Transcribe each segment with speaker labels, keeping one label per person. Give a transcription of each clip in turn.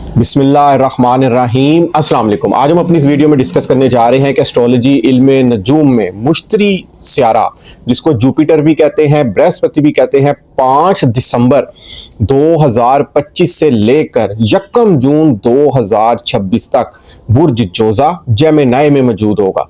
Speaker 1: बिस्मिल्लाहिर्रहमानिर्रहीम। अस्सलाम वालेकुम। आज हम अपनी इस वीडियो में डिस्कस करने जा रहे हैं कि एस्ट्रोलॉजी इल्म नजूम में मुश्तरी सियारा, जिसको जुपिटर भी कहते हैं, बृहस्पति भी कहते हैं, 5 दिसंबर 2025 से लेकर 1 जून 2026 तक बुर्ज जोजा जेमिनी में मौजूद होगा।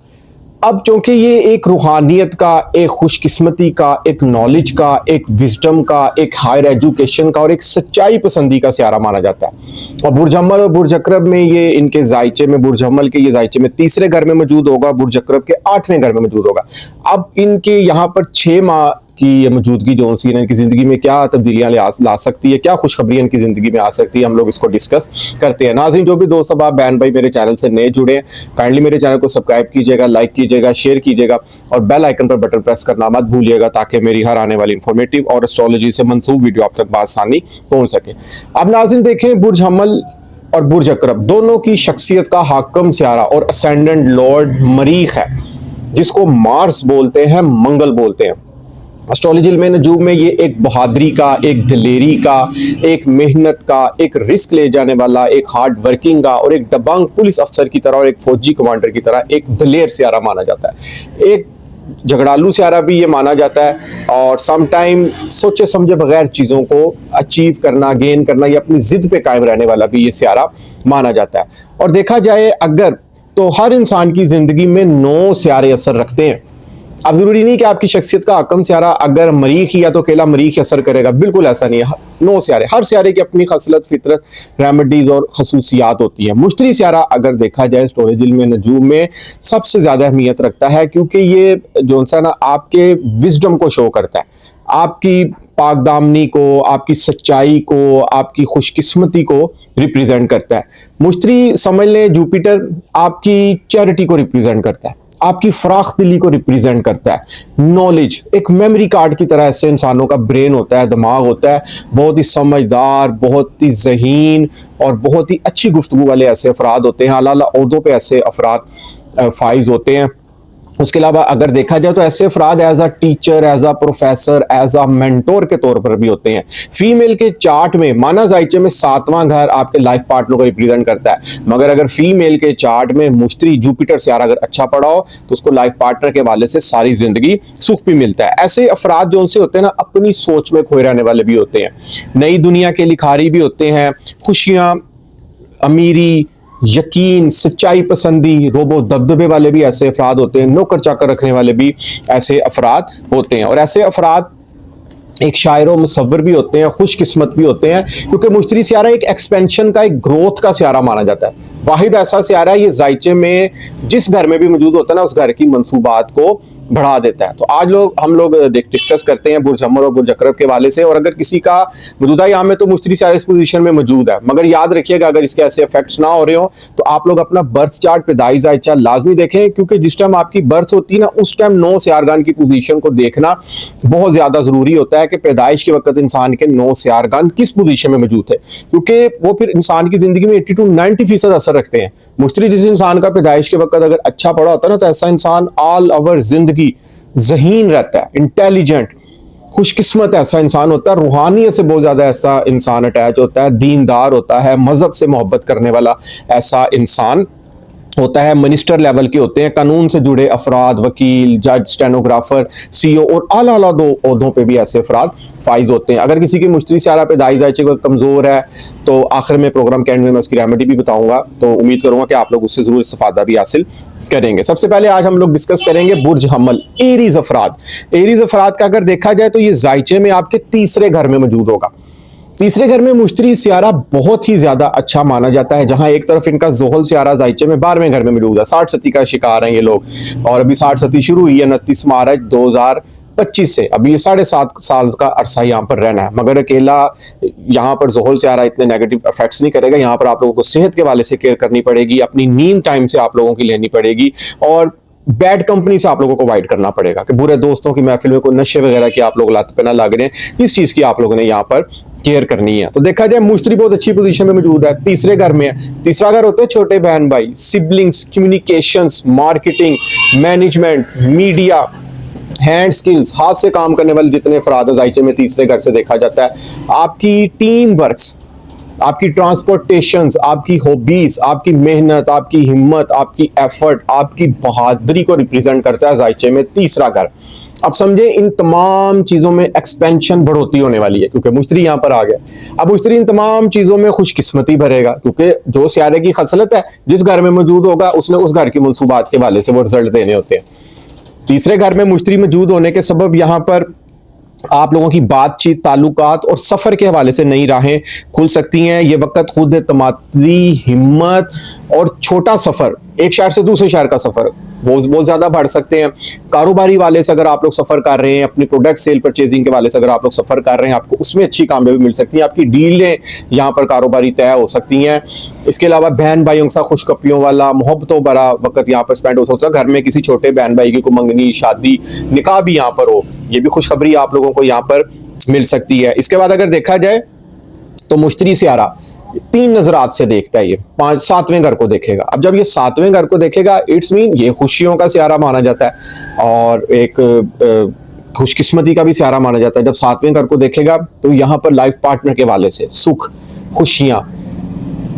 Speaker 1: अब चूंकि ये एक रूहानियत का, एक खुशकिस्मती का, एक नॉलेज का, एक विजडम का, एक हायर एजुकेशन का और एक सच्चाई पसंदी का सियारा माना जाता है। और बुर्ज अम्मल और बुर्ज अकरब में ये इनके जायचे में, बुर्ज अम्मल के ये जायचे में तीसरे घर में मौजूद होगा, बुर्ज अकरब के 8वें घर में मौजूद होगा। अब इनके यहाँ पर 6 माह की ये मौजूदगी जो सी इनकी जिंदगी में क्या तब्दीलियां ला सकती है, क्या खुशखबरी इनकी जिंदगी में आ सकती है, हम लोग इसको डिस्कस करते हैं। नाज़रीन, जो भी दोस्त अब आप बहन भाई मेरे चैनल से नए जुड़े हैं, काइंडली मेरे चैनल को सब्सक्राइब कीजिएगा, लाइक कीजिएगा, शेयर कीजिएगा और बेल आइकन पर बटन प्रेस करना मत भूलिएगा, ताकि मेरी हर आने वाली इंफॉर्मेटिव और एस्ट्रोलॉजी से मंसूब वीडियो आप तक आसानी पहुंच सके। अब नाज़रीन देखें, बुर्ज अम्मल और बुर्ज अकरब दोनों की शख्सियत का हाकम सियारा और असेंडेंट लॉर्ड मरीख है, जिसको मार्स बोलते हैं, मंगल बोलते हैं। एस्ट्रोलॉजी में नजूम में ये एक बहादुरी का, एक दिलेरी का, एक मेहनत का, एक रिस्क ले जाने वाला, एक हार्ड वर्किंग का और एक दबंग पुलिस अफसर की तरह और एक फौजी कमांडर की तरह एक दिलेर सियारा माना जाता है। एक झगड़ालू सियारा भी ये माना जाता है और समटाइम सोचे समझे बगैर चीज़ों को अचीव करना, गेन करना या अपनी जिद पे कायम रहने वाला भी ये सियारा माना जाता है। और देखा जाए अगर, तो हर इंसान की जिंदगी में 9 सियारे असर रखते हैं। अब जरूरी नहीं कि आपकी शख्सियत का हाकम सियारा अगर मरीख ही है तो अकेला मरीख ही असर करेगा, बिल्कुल ऐसा नहीं है। 9 सियारे, हर सियारे की अपनी खसलत, फितरत, रेमेडीज और खसूसियात होती है। मुश्तरी सियारा अगर देखा जाए एस्ट्रोलॉजी में नजूम में सबसे ज्यादा अहमियत रखता है, क्योंकि ये जो सा ना आपके विजडम को शो करता है, आपकी पाकदामनी को, आपकी सच्चाई को, आपकी खुशकिस्मती को रिप्रेजेंट करता है। मुश्तरी समझ लें, जुपिटर आपकी चैरिटी को रिप्रेजेंट करता है, आपकी फराख दिली को रिप्रेजेंट करता है। नॉलेज एक मेमोरी कार्ड की तरह ऐसे इंसानों का ब्रेन होता है, दिमाग होता है, बहुत ही समझदार, बहुत ही ज़हीन और बहुत ही अच्छी गुफ्तगू वाले ऐसे अफराद होते हैं। आला ओहदों पे ऐसे अफराद फाइज होते हैं। उसके अलावा अगर देखा जाए तो ऐसे अफराद as a teacher, as a professor, as a mentor के तौर पर भी होते हैं। फीमेल के चार्ट में माना जायचे में 7वां घर आपके लाइफ पार्टनर को रिप्रेजेंट करता है, मगर अगर फीमेल के चार्ट में मुश्तरी जुपिटर सियारा अगर अच्छा पड़ा हो तो उसको लाइफ पार्टनर के हवाले से सारी जिंदगी सुख भी मिलता है। ऐसे अफराद जो उनसे होते हैं ना, अपनी सोच में खोए रहने वाले भी होते हैं, नई दुनिया के लिखारी भी होते हैं, खुशियां, अमीरी, यकीन, सच्चाई पसंदी, रोबो दबदबे वाले भी ऐसे अफराद होते हैं, नौकर चाकर रखने वाले भी ऐसे अफराद होते हैं। और ऐसे अफराद एक शायर और मुसव्विर भी होते हैं, खुशकिस्मत भी होते हैं, क्योंकि मुश्तरी सियारा एक एक्सपेंशन का, एक ग्रोथ का सियारा माना जाता है। वाहिद ऐसा सियारा है ये जायचे में जिस घर में भी मौजूद होता है ना, उस घर की मंसूबात को बढ़ा देता है। तो आज हम लोग डिस्कस करते हैं बुर्ज अम्मल और बुर्ज अकरब के वाले से। और अगर किसी का मौजूदा यहाँ में तो मुश्तरी सियारा इस पोजीशन में मौजूद है, मगर याद रखिएगा अगर इसके ऐसे इफेक्ट्स ना हो रहे हो तो आप लोग अपना बर्थ चार्ट, पैदाइश जायचा लाजमी देखें, क्योंकि जिस टाइम आपकी बर्थ होती है ना, उस टाइम 9 सियारगान की पोजीशन को देखना बहुत ज्यादा जरूरी होता है कि पैदाइश के वक्त इंसान के 9 सियारगान किस पोजीशन में मौजूद है, क्योंकि वो फिर इंसान की जिंदगी में 80 to 90% असर रखते हैं। मुश्तरी जिस इंसान का पैदाइश के वक्त अगर अच्छा पड़ा होता है ना, तो ऐसा इंसान ऑल ओवर जिंदगी ज़हीन रहता है, इंटेलिजेंट, खुशकिस्मत ऐसा इंसान होता है, रूहानियत से बहुत ज़्यादा ऐसा इंसान अटैच होता है, दीनदार होता है, मजहब से मोहब्बत करने वाला ऐसा इंसान होता है। मिनिस्टर लेवल के होते हैं, कानून से जुड़े अफराद, वकील, जज, स्टेनोग्राफर, सीईओ और आला आला ओहदों पे भी ऐसे अफराद फाइज होते हैं। अगर किसी की मुश्तरी सियारा पैदाइश जायचे कमज़ोर है तो आखिर में प्रोग्राम के एंड में मैं उसकी रेमेडी भी बताऊंगा, तो उम्मीद करूंगा कि आप लोग उससे ज़रूर इस्तेफादा भी हासिल करेंगे। सबसे पहले आज हम लोग डिस्कस करेंगे बुर्ज अम्मल, एरीज अफराद। एरीज अफराद का अगर देखा जाए तो ये जायचे में आपके तीसरे घर में मौजूद होगा। तीसरे घर में मुश्तरी सियारा बहुत ही ज्यादा अच्छा माना जाता है, जहां एक तरफ इनका जोहल सियारा जायचे में 12वें घर में मौजूद है। 60 सती का शिकार हैं ये लोग, और अभी 60 सती शुरू हुई है 29 मार्च 2025 से। अभी ये 7.5 साल का अरसा यहाँ पर रहना है, मगर अकेला यहाँ पर जोहल सियारा इतने नेगेटिव इफेक्ट्स नहीं करेगा। यहाँ पर आप लोगों को सेहत के वाले से केयर करनी पड़ेगी, अपनी नींद टाइम से आप लोगों की लेनी पड़ेगी, और बैड कंपनी से आप लोगों को अवॉइड करना पड़ेगा कि बुरे दोस्तों की महफिल में कोई नशे वगैरह की आप लोग लत पे ना लग रहे हैं। इस चीज की आप लोगों ने यहाँ पर केयर करनी है। तो देखा जाए मुश्तरी बहुत अच्छी पोजीशन में मौजूद है, तीसरे घर में है। तीसरा घर होते हैं छोटे बहन भाई, siblings, communications, marketing, management, media, hand skills, हाथ से काम करने वाले जितने अफराद जायचे में तीसरे घर से देखा जाता है। आपकी टीम वर्क्स, आपकी ट्रांसपोर्टेशंस, आपकी हॉबीज, आपकी मेहनत, आपकी हिम्मत, आपकी एफर्ट, आपकी बहादुरी को रिप्रेजेंट करता है जायचे में तीसरा घर। अब समझे इन तमाम चीजों में एक्सपेंशन बढ़ोतरी होने वाली है क्योंकि मुश्तरी यहां पर आ गया। अब मुश्तरी इन तमाम चीजों में खुशकिस्मती भरेगा क्योंकि जो सियारे की खसलत है जिस घर में मौजूद होगा उसने उस घर की मनसूबात के वाले से वो रिजल्ट देने होते हैं। तीसरे घर में मुश्तरी मौजूद होने के सबब यहां पर आप लोगों की बातचीत, ताल्लुकात और सफर के हवाले से नई राहें खुल सकती हैं। ये वक्त खुद एतमादी, हिम्मत और छोटा सफर, एक शहर से दूसरे शहर का सफर बहुत ज्यादा बढ़ सकते हैं। कारोबारी वाले से अगर आप लोग सफर कर रहे हैं, अपनी प्रोडक्ट सेल परचेजिंग के वाले से अगर आप लोग सफर कर रहे हैं, आपको उसमें अच्छी कामयाबी मिल सकती है। आपकी डीलें यहाँ पर कारोबारी तय हो सकती हैं। इसके अलावा बहन भाइयों के साथ खुशकपियों वाला मोहब्बतों भरा वक्त यहाँ पर स्पेंड हो सकता है। घर में किसी छोटे बहन भाई की को मंगनी, शादी, निकाह भी यहाँ पर हो, ये भी खुशखबरी आप लोगों को यहाँ पर मिल सकती है। इसके बाद अगर देखा जाए तो मुश्तरी सियारा 3 नजरात से देखता है, ये 7वें घर को देखेगा। अब जब ये 7वें घर को देखेगा इट्स मीन ये खुशियों का सियारा माना जाता है और एक खुशकिस्मती का भी सियारा माना जाता है। जब 7वें घर को देखेगा तो यहाँ पर लाइफ पार्टनर के वाले से सुख, खुशियां,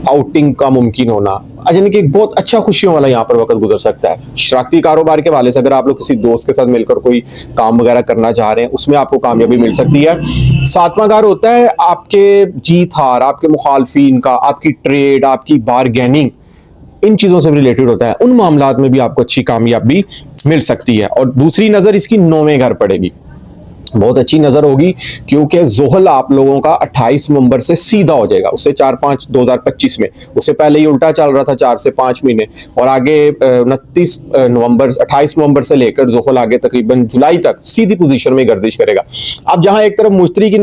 Speaker 1: आउटिंग का मुमकिन होना, यानी कि एक बहुत अच्छा खुशियों वाला यहाँ पर वक्त गुजर सकता है। शराकती कारोबार के वाले से अगर आप लोग किसी दोस्त के साथ मिलकर कोई काम वगैरह करना चाह रहे हैं उसमें आपको कामयाबी मिल सकती है। 7वां घर होता है आपके जीत हार, आपके मुखालफिन का, आपकी ट्रेड, आपकी बारगेनिंग, इन चीजों से रिलेटेड होता है। उन मामलात में भी आपको अच्छी कामयाबी मिल सकती है। और दूसरी नजर इसकी 9वें घर पड़ेगी, बहुत अच्छी नजर होगी क्योंकि ज़ोहल आप लोगों का 28 नवंबर से सीधा हो जाएगा। उससे 4-5 2025 में, उससे पहले ये उल्टा चल रहा था 4 से 5 महीने, और आगे 29 नवंबर 28 नवंबर से लेकर ज़ोहल आगे तकरीबन जुलाई तक सीधी पोजीशन में गर्दिश करेगा। अब जहां एक तरफ मुश्तरी की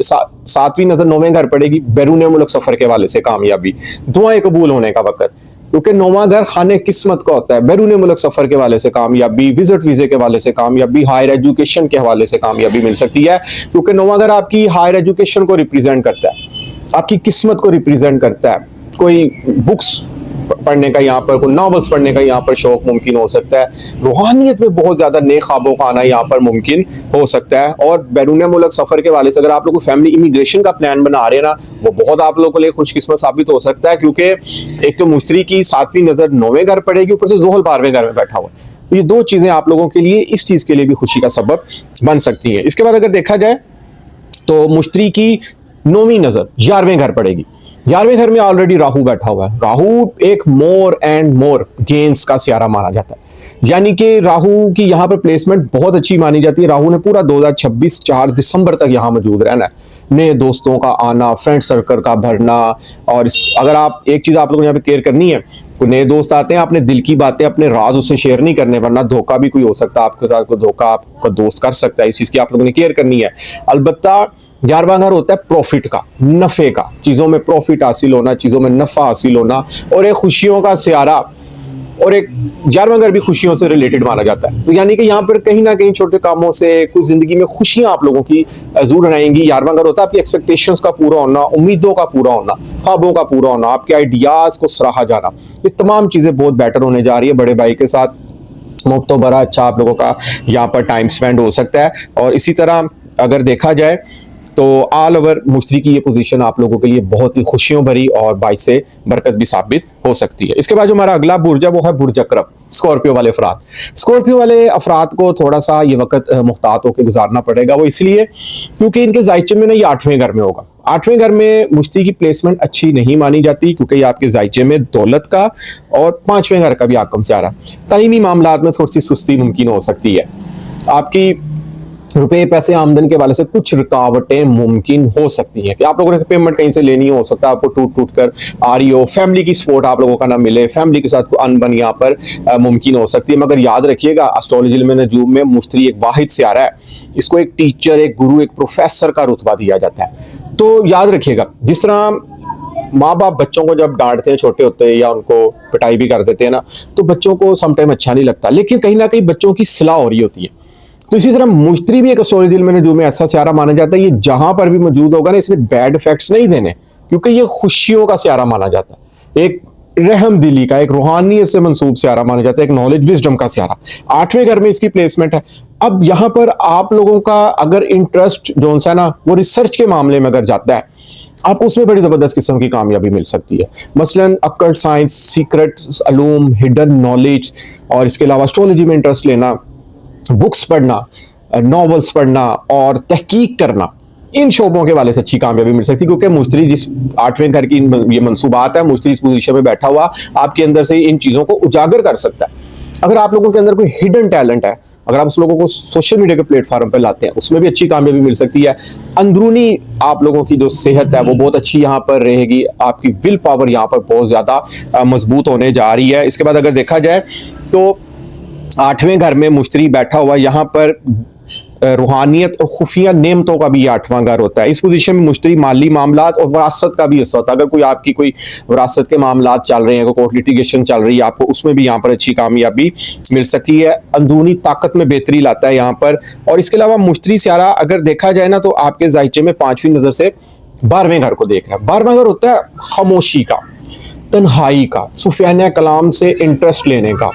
Speaker 1: 7वीं नजर 9वें घर पड़ेगी, बैरून मुल्क सफर के वाले से कामयाबी, दुआएं कबूल होने का वक्त, क्योंकि 9वां घर खाने किस्मत का होता है। बैरून मुल्क सफर के वाले से कामयाबी, विजिट वीजे के वाले से कामयाबी, हायर एजुकेशन के हवाले से कामयाबी मिल सकती है क्योंकि 9वां घर आपकी हायर एजुकेशन को रिप्रेजेंट करता है, आपकी किस्मत को रिप्रेजेंट करता है। कोई बुक्स पढ़ने का यहाँ पर, कोई नॉवेल्स पढ़ने का यहाँ पर शौक मुमकिन हो सकता है। रूहानियत में बहुत ज्यादा नए ख्वाबों का आना यहाँ पर मुमकिन हो सकता है। और बैरून मुल्क सफर के वाले से अगर आप लोग फैमिली इमिग्रेशन का प्लान बना रहे हैं ना, वो बहुत आप लोगों के लिए खुशकिस्मत साबित हो सकता है क्योंकि एक तो मुश्तरी की 7वीं नजर 9वें घर पड़ेगी, ऊपर से ज़ोहल 12वें घर में बैठा हुआ है। तो ये 2 चीजें आप लोगों के लिए इस चीज के लिए भी खुशी का सबब बन सकती है। इसके बाद अगर देखा जाए तो मुश्तरी की 9वीं नजर 11वें घर पड़ेगी। 11वें घर में ऑलरेडी राहु बैठा हुआ है। राहु एक मोर एंड मोर गेन्स का सियारा माना जाता है, यानी कि राहु की यहाँ पर प्लेसमेंट बहुत अच्छी मानी जाती है। राहु ने पूरा 2026 4 दिसंबर तक यहाँ मौजूद रहना है। नए दोस्तों का आना, फ्रेंड सर्कल का भरना, और अगर आप एक चीज आप लोगों को यहाँ पे केयर करनी है, तो नए दोस्त आते हैं, अपने दिल की बातें, अपने राज उससे शेयर नहीं करने, वरना धोखा भी कोई हो सकता है आपके साथ, कोई धोखा आपका दोस्त कर सकता है। इस चीज की आप लोगों ने केयर करनी है। अलबत्ता 11वां घर होता है प्रॉफिट का, नफे का, चीजों में प्रॉफिट हासिल होना, चीजों में नफा हासिल होना, और एक खुशियों का सियारा, और एक 11वां घर भी खुशियों से रिलेटेड माना जाता है। तो यानी कि यहाँ पर कहीं ना कहीं छोटे कामों से कुछ जिंदगी में खुशियां आप लोगों की जरूर रहेंगी। 11वां घर होता है आपकी एक्सपेक्टेशंस का पूरा होना, उम्मीदों का पूरा होना, ख्वाबों का पूरा होना, आपके आइडियाज को सराहा जाना। ये तमाम चीजें बहुत बेटर होने जा रही है। बड़े भाई के साथ मुफ्त बड़ा अच्छा आप लोगों का यहाँ पर टाइम स्पेंड हो सकता है। और इसी तरह अगर देखा जाए तो ऑल ओवर मुश्तरी की ये पोजीशन आप लोगों के लिए बहुत ही खुशियों भरी और बाइस से बरकत भी साबित हो सकती है। इसके बाद जो हमारा अगला बुर्ज है वो है बुर्ज अकरब, स्कॉर्पियो वाले अफराद। स्कॉर्पियो वाले अफराद को थोड़ा सा ये वक्त मुख्तात होकर गुजारना पड़ेगा। वो इसलिए क्योंकि इनके जायचे में ना ये 8वें घर में होगा। 8वें घर में मुश्तरी की प्लेसमेंट अच्छी नहीं मानी जाती क्योंकि ये आपके जायचे में दौलत का और 5वें घर का भी आकम से आ रहा है। तालीमी मामलात में थोड़ी सी सुस्ती मुमकिन हो सकती है। आपकी रुपए पैसे आमदन के वाले से कुछ रुकावटें मुमकिन हो सकती हैं कि आप लोगों ने पेमेंट कहीं से लेनी हो सकता है, आपको टूट टूट कर आ रही हो, फैमिली की सपोर्ट आप लोगों का ना मिले, फैमिली के साथ कोई अनबन यहाँ पर मुमकिन हो सकती है। मगर याद रखिएगा एस्ट्रोलॉजी इल्म नजूम में मुश्तरी एक वाहिद सियारा है, इसको एक टीचर, एक गुरु, एक प्रोफेसर का रुतबा दिया जाता है। तो याद रखिएगा, जिस तरह माँ बाप बच्चों को जब डांटते हैं छोटे होते हैं या उनको पिटाई भी कर देते हैं ना, तो बच्चों को समटाइम अच्छा नहीं लगता, लेकिन कहीं ना कहीं बच्चों की सलाह हो रही होती है। तो इसी तरह मुश्तरी भी एक एस्ट्रोलॉजी इल्म नजूम में ऐसा सियारा माना जाता है, ये जहां पर भी मौजूद होगा ना, इसमें बैड इफेक्ट्स नहीं देने, क्योंकि ये खुशियों का सियारा माना जाता है, एक रहम दिली का, एक रूहानियत से मंसूब सियारा माना जाता है, एक नॉलेज विजडम का सियारा। 8वें घर में इसकी प्लेसमेंट है। अब यहाँ पर आप लोगों का अगर इंटरेस्ट जो है ना वो रिसर्च के मामले में अगर जाता है आपको उसमें बड़ी ज़बरदस्त किस्म की कामयाबी मिल सकती है। मसलन अकल्ट साइंस, सीक्रेट्स, अलूम, हिडन नॉलेज, और इसके अलावा एस्ट्रोलॉजी में इंटरेस्ट लेना, बुक्स पढ़ना, नॉवेल्स पढ़ना और तहकीक करना, इन शोबों के वाले से अच्छी कामयाबी मिल सकती है, क्योंकि मुश्तरी जिस 8वें घर की ये मंसूबात है, मुश्तरी इस पोजीशन में बैठा हुआ आपके अंदर से इन चीज़ों को उजागर कर सकता है। अगर आप लोगों के अंदर कोई हिडन टैलेंट है, अगर आप उस लोगों को सोशल मीडिया के प्लेटफॉर्म पर लाते हैं, उसमें भी अच्छी कामयाबी मिल सकती है। अंदरूनी आप लोगों की जो सेहत है वो बहुत अच्छी यहाँ पर रहेगी, आपकी विल पावर यहाँ पर बहुत ज़्यादा मजबूत होने जा रही है। इसके बाद अगर देखा जाए तो 8वें घर में मुश्तरी बैठा हुआ यहाँ पर रूहानियत और खुफिया नेमतों का भी 8वां घर होता है। इस पोजीशन में मुश्तरी माली मामलात और वरासत का भी हिस्सा होता है। अगर कोई आपकी कोई वरासत के मामलात चल रहे हैं, कोई कोर्ट लिटिगेशन चल रही है, आपको उसमें भी यहाँ पर अच्छी कामयाबी मिल सकती है। अंदरूनी ताकत में बेहतरी लाता है यहाँ पर। और इसके अलावा मुश्तरी सियारा अगर देखा जाए ना तो आपके जायचे में 5वीं नजर से 12वें घर को देख रहा है। 12वां घर होता है खामोशी का, तन्हाई का, सुफियाना कलाम से इंटरेस्ट लेने का,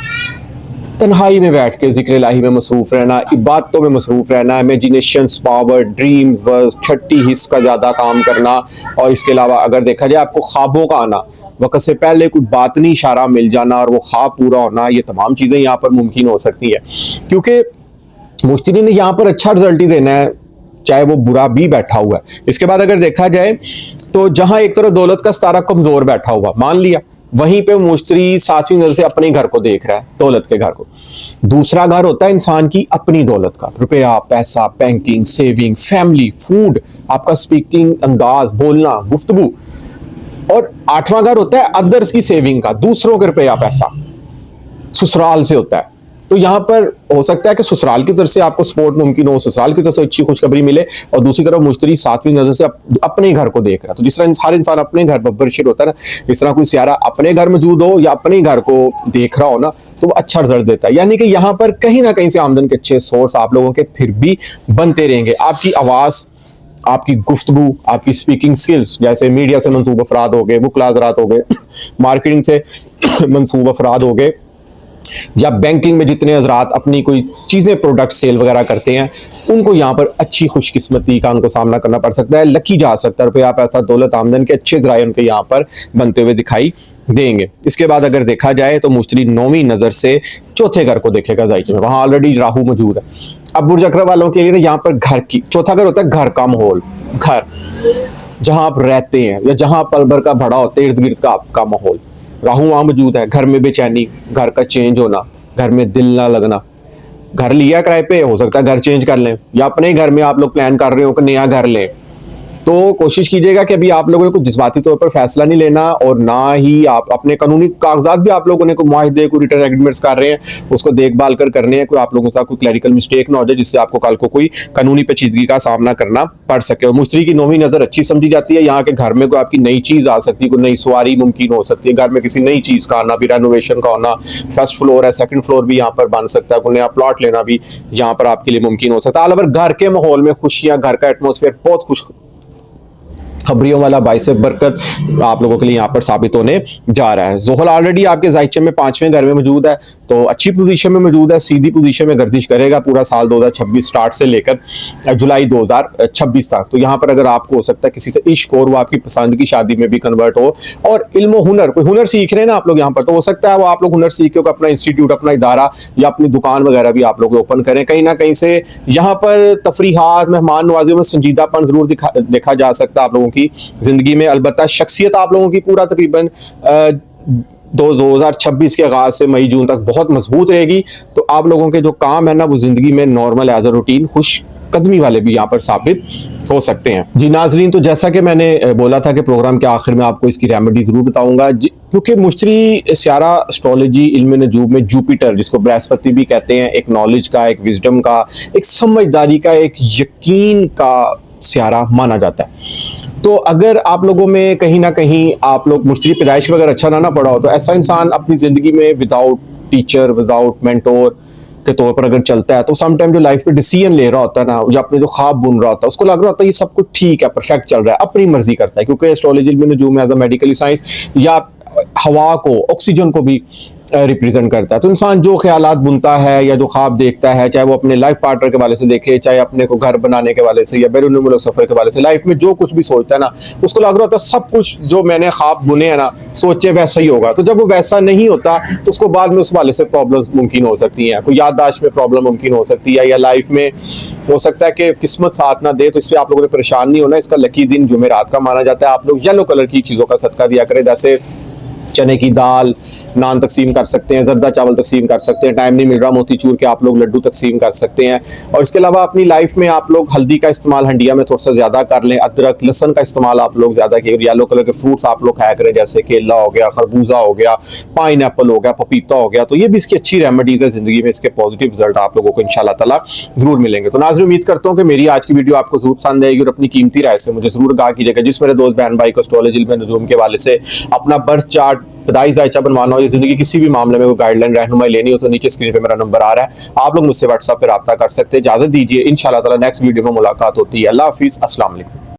Speaker 1: तन्हाई में बैठ के जिक्र इलाही में मसरूफ रहना, इबादतों में मसरूफ रहना, इमेजिनेशंस पावर, ड्रीम्स, बस 30 हिस्स का ज़्यादा काम करना। और इसके अलावा अगर देखा जाए आपको ख्वाबों का आना, वक्त से पहले कुछ बातनी इशारा मिल जाना और वो ख्वाब पूरा होना, ये तमाम चीज़ें यहाँ पर मुमकिन हो सकती है, क्योंकि मुश्तरी ने यहाँ पर अच्छा रिजल्ट ही देना है, चाहे वो बुरा भी बैठा हुआ है। इसके बाद अगर देखा जाए तो जहां एक तरफ दौलत का सितारा कमजोर बैठा हुआ, मान लिया, वहीं पे मुश्तरी 7वीं नजर से अपने घर को देख रहा है, दौलत के घर को। दूसरा घर होता है इंसान की अपनी दौलत का, रुपया, पैसा, बैंकिंग, सेविंग, फैमिली, फूड, आपका स्पीकिंग अंदाज, बोलना, गुफ्तगू। और 8वां घर होता है अदर्स की सेविंग का, दूसरों के रुपया पैसा, ससुराल से होता है। तो यहाँ पर हो सकता है कि ससुराल की तरफ से आपको सपोर्ट मुमकिन हो, ससुराल की तरफ से अच्छी खुशखबरी मिले, और दूसरी तरफ मुश्तरी 7वीं नजर से अपने घर को देख रहा है। तो जिस तरह हर इंसान अपने घर बब्बरशिर होता है ना, इस तरह कोई सियारा अपने घर मौजूद हो या अपने घर को देख रहा हो ना, तो वो अच्छा रिजल्ट देता है। यानी कि यहाँ पर कहीं ना कहीं से आमदन के अच्छे सोर्स आप लोगों के फिर भी बनते रहेंगे। आपकी आवाज़, आपकी गुफ्तगू, आपकी स्पीकिंग स्किल्स, जैसे मीडिया से मंसूब अफराद हो गए, बुक हजरात हो गए, मार्केटिंग से मंसूब अफराद हो गए, या बैंकिंग में जितने हजरात अपनी कोई चीज़ें प्रोडक्ट सेल वगैरह करते हैं, उनको यहाँ पर अच्छी खुशकिस्मती का उनको सामना करना पड़ सकता है। लकी जा सकता है, रुपया, पैसा, दौलत, आमदन के अच्छे जराए उनके यहाँ पर बनते हुए दिखाई देंगे। इसके बाद अगर देखा जाए तो मुश्तरी 9वीं नज़र से चौथे घर को देखेगा जायके में, वहाँ ऑलरेडी राहु मौजूद है। अब बुर्ज अकरब वालों के लिए ना यहाँ पर घर की, चौथा घर होता है घर का माहौल, घर जहाँ आप रहते हैं या जहाँ पल भर का भरा होता है, इर्द गिर्द का आपका माहौल, राहु वहां मौजूद है। घर में बेचैनी, घर का चेंज होना, घर में दिल ना लगना, घर लिया किराए पे, हो सकता है घर चेंज कर लें, या अपने घर में आप लोग प्लान कर रहे हो कि नया घर लें, तो कोशिश कीजिएगा कि अभी आप लोगों को जज्बाती तौर पर फैसला नहीं लेना, और ना ही आप अपने कानूनी कागजात भी आप लोगों ने कोई मुआहदे, कोई रिटर्न एग्रीमेंट्स कर रहे हैं, उसको देखभाल कर करने हैं, कोई आप लोगों के साथ कोई क्लैरिकल मिस्टेक ना हो जाए जिससे आपको कल को कोई कानूनी पेचीदगी का सामना करना पड़ सके। और मुश्तरी की 9वीं नज़र अच्छी समझी जाती है। यहाँ के घर में कोई आपकी नई चीज़ आ सकती है, कोई नई सवारी मुमकिन हो सकती है, घर में किसी नई चीज़ का आना भी, रेनोवेशन का होना, फर्स्ट फ्लोर है, सेकंड फ्लोर भी यहाँ पर बन सकता है, कोई नया प्लॉट लेना भी यहाँ पर आपके लिए मुमकिन हो सकता है। अलवर घर के माहौल में खुशियाँ, घर का एटमोसफेयर बहुत खुश खबरियों वाला, बाइसे बरकत आप लोगों के लिए यहाँ पर साबित होने जा रहा है। जोहल ऑलरेडी आपके जायचे में 5वें घर में मौजूद है, तो अच्छी पोजीशन में मौजूद है, सीधी पोजीशन में गर्दिश करेगा पूरा साल 2026 स्टार्ट से लेकर जुलाई 2026 तक। तो यहाँ पर अगर आपको हो सकता है किसी से इश्क हो, वो आपकी पसंद की शादी में भी कन्वर्ट हो, और इल्म हुनर, कोई हुनर सीख रहे हैं ना आप लोग यहाँ पर, तो हो सकता है वो आप लोग हुनर सीख के अपना इंस्टीट्यूट, अपना इदारा या अपनी दुकान वगैरह भी आप लोग ओपन करें। कहीं ना कहीं से यहाँ पर तफरीहात, मेहमान नवाजियों में संजीदापन जरूर देखा जा सकता है आप लोगों की जिंदगी में। अलबत्ता शख्सियत आप लोगों की पूरा तकरीबन 2026 के आगाज से मई जून तक बहुत मजबूत रहेगी। तो आप लोगों के जो काम है ना, वो जिंदगी में नॉर्मल एज अ रूटीन खुश कदमी वाले भी यहाँ पर साबित हो सकते हैं। जी नाजरीन, तो जैसा कि मैंने बोला था कि प्रोग्राम के आखिर में आपको इसकी रेमेडी जरूर बताऊंगा, क्योंकि मुश्तरी सियारा एस्ट्रोलॉजी इल्म नजूम में जुपिटर, जिसको बृहस्पति भी कहते हैं, एक नॉलेज का, एक विजडम का, एक समझदारी का, एक यकीन का सियारा माना जाता है। तो अगर आप लोगों में कहीं ना कहीं आप लोग मुश्तरी पैदाइश वगैरह अच्छा ना पड़ा हो, तो ऐसा इंसान अपनी ज़िंदगी में विदाउट टीचर, विदाउट मेंटोर के तौर पर अगर चलता है, तो समटाइम जो लाइफ में डिसीजन ले रहा होता है ना, या अपने जो ख्वाब बुन रहा होता है, उसको लग रहा होता है ये सब कुछ ठीक है, परफेक्ट चल रहा है, अपनी मर्जी करता है। क्योंकि एस्ट्रोलॉजी में नजूम एज अ मेडिकल साइंस या हवा को, ऑक्सीजन को भी रिप्रेजेंट करता है। तो इंसान जो ख्यालात बुनता है या जो ख्वाब देखता है, चाहे वो अपने लाइफ पार्टनर के वाले से देखे, चाहे अपने को घर बनाने के वाले से या बैरून मुल्क सफर के वाले से, लाइफ में जो कुछ भी सोचता है ना, उसको लग रहा होता है सब कुछ जो मैंने ख्वाब बुने हैं ना, सोचे वैसा ही होगा। तो जब वो वैसा नहीं होता तो उसको बाद में उस वाले से प्रॉब्लम्स मुमकिन हो सकती हैं, कोई याददाश्त में प्रॉब्लम मुमकिन हो सकती है, या लाइफ में हो सकता है कि किस्मत साथ ना दे। तो इस पर आप लोगों ने परेशान नहीं होना। इसका लकी दिन जुमेरात का माना जाता है। आप लोग येलो कलर की चीज़ों का सदका दिया करें, जैसे चने की दाल, नान तकसीम कर सकते हैं, जर्दा चावल तकसीम कर सकते हैं, टाइम नहीं मिल रहा मोतीचूर के आप लोग लड्डू तकसीम कर सकते हैं। और इसके अलावा अपनी लाइफ में आप लोग हल्दी का इस्तेमाल हंडिया में थोड़ा सा ज़्यादा कर लें, अदरक लहसन का इस्तेमाल आप लोग ज़्यादा करें, येलो कलर के फ्रूट्स आप लोग खाया करें, जैसे केला हो गया, खरबूजा हो गया, पाइन एप्पल हो गया, पपीता हो गया। तो ये भी इसकी अच्छी रेमेडीज़ है ज़िंदगी में, इसके पॉजिटिव रिजल्ट आप लोगों को इंशाल्लाह ताला ज़रूर मिलेंगे। तो नाज़रीन, उम्मीद करता हूँ कि मेरी आज की वीडियो आपको ज़रूर पसंद आएगी और अपनी कीमती राय से मुझे ज़रूर आगाह कीजिएगा। जिस मेरे दोस्त बहन भाई को एस्ट्रोलॉजी इल्म नजूम के वाले से अपना बर्थ चार्ट, पैदाइश जायचा बनवाना हो या जिंदगी किसी भी मामले में कोई गाइडलाइन रहनुमाई लेनी हो, तो नीचे स्क्रीन पे मेरा नंबर आ रहा है, आप लोग मुझसे व्हाट्सएप पे राब्ता कर सकते हैं। इजाजत दीजिए, इंशाल्लाह ताला नेक्स्ट वीडियो में मुलाकात होती है। अल्लाह हाफिज़, अस्सलाम वालेकुम।